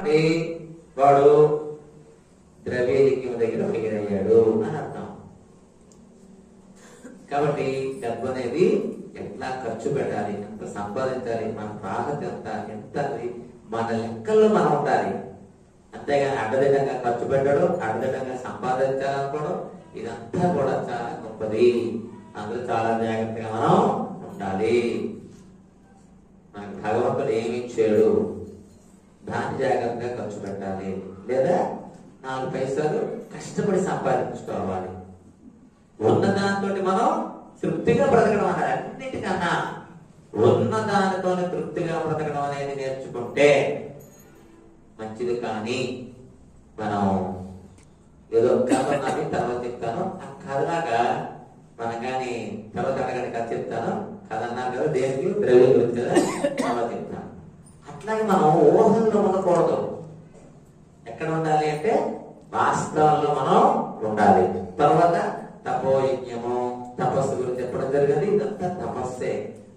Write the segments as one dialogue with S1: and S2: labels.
S1: అనుకోండి, వాడు ద్రవ్యయజ్ఞం దగ్గర ఫెయిల్ అయ్యాడు అని అర్థం. కాబట్టి డబ్బు అనేది ఎట్లా ఖర్చు పెట్టాలి, ఎంత సంపాదించాలి, మన ప్రాగత ఎంత మన లెక్కల్లో మనం ఉండాలి. అంతేగాని అడ్డదిడ్డంగా ఖర్చు పెట్టడం, అడ్డదిడ్డంగా సంపాదించాలనుకోవడం, ఇదంతా కూడా చాలా గొప్పది. అందులో చాలా జాగ్రత్తగా మనం ఉండాలి. మనకు భగవంతుడు ఏమి ఇచ్చాడు, దాన్ని జాగ్రత్తగా ఖర్చు పెట్టాలి. లేదా 4 పైసలు కష్టపడి సంపాదించుకోవాలి. ఉన్న దాంతో మనం తృప్తిగా బ్రతకడం అన్నది అన్నిటికన్నా ఉన్న దానితో తృప్తిగా బ్రతకడం అనేది నేర్చుకుంటే మంచిది. కానీ మనం ఏదో కథ తర్వాత చెప్తాను, ఆ కథలాగా మనం కానీ తర్వాత అడగండి కథ చెప్తాను, కథ అన్నారు కదా దేనికి ద్రవ్యం గురించి కదా తర్వాత చెప్తాను. అట్లాగే మనం ఊహల్లో ఉండకూడదు. ఎక్కడ ఉండాలి అంటే వాస్తవాల్లో మనం ఉండాలి. తర్వాత తపోయజ్ఞము, తపస్సు గురించి చెప్పడం జరిగింది. ఇదంతా తపస్సే.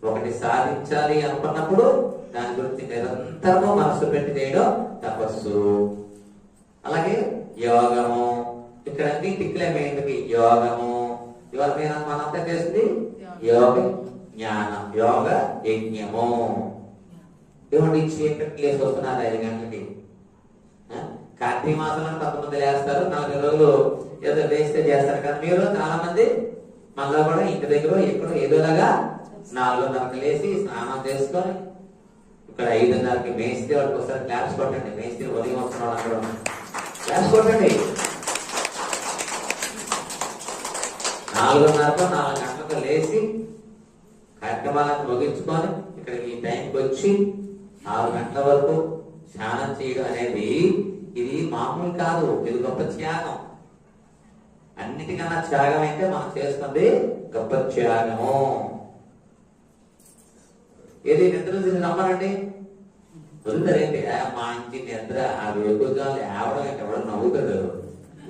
S1: ఒకటి సాధించాలి అనుకున్నప్పుడు దాని గురించి నిరంతరము మనసు పెట్టి చేయడం తపస్సు. అలాగే యోగము, ఇక్కడ అన్ని టిక్లేమేంటికి యోగము, ఇవాళ మీద మనంతా చేస్తుంది యోగ జ్ఞానం, యోగ యజ్ఞము. ఇవ్వండి చీకటి లేసి వస్తున్నారు 5 గంటలకి. కార్తీక మాసంలో కొంతమంది లేస్తారు, 4 రోజులు ఏదో వేస్తే చేస్తారు. కానీ మీరు చాలా మంది మళ్ళా కూడా ఇంటి దగ్గర ఎక్కడో ఏదోలాగా 4:30కి లేచి స్నానం చేసుకొని ఇక్కడ 5:30కి మేస్త్రి వాళ్ళకి ఒకసారి క్లాస్ కొట్టండి. మేస్త్రి ఉదయం వస్తున్నాడు అక్కడ క్లాస్ కొట్టండి. 4:30 4 గంటలకు లేచి కార్యక్రమాలను ముగించుకొని ఇక్కడ ఈ టైంకి వచ్చి 6 గంటల వరకు స్నానం చేయడం అనేది ఇది మామూలు కాదు. ఇది గొప్ప త్యాగం. అన్నిటికన్నా త్యాగం అయితే మనం చేస్తుంది గొప్ప త్యాగము. ఏది నిద్ర తిని రమ్మనండి, వదులుతారేంటి? మా ఇంటి నిద్ర అది ఎక్కువసార్లు ఆవడం ఎవడో నవ్వుతాడు,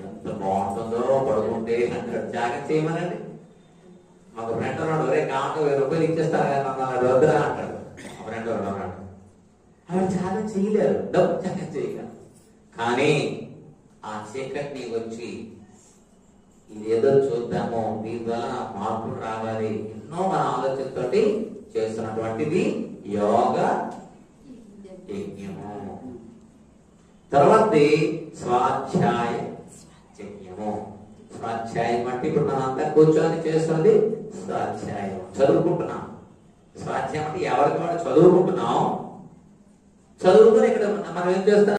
S1: ఎంత బాగుంటుందో పడుకుంటే అంటాడు. త్యాగం చేయమనండి. మాకు ఫ్రెండ్ ఉన్నాడు, ఒరే కాంటో 1000 రూపాయలు ఇచ్చేస్తారు కదా వద్దురా అంటాడు. మా ఫ్రెండ్ ఉన్నాడు, ఆవిడ త్యాగం చేయలేరు, డబ్బు త్యాగం చేయగలరు. కానీ ఆ చీకటిని వచ్చి ఇదేదో చూద్దాము, దీని వల్ల మార్పులు రావాలి, ఎన్నో మన ఆలోచనతోటి చేస్తున్నటువంటిది యోగ యజ్ఞము. తర్వాత స్వాధ్యాయ యజ్ఞము. స్వాధ్యాయం అంటే ఇప్పుడు మనం అంతా కూర్చొని చేస్తున్నది స్వాధ్యాయం, చదువుకుంటున్నాం. స్వాధ్యాయం అంటే ఎవరికి వాడు చదువుకుంటున్నాం. చదువుకుని ఇక్కడ మనం ఏం చేస్తాం,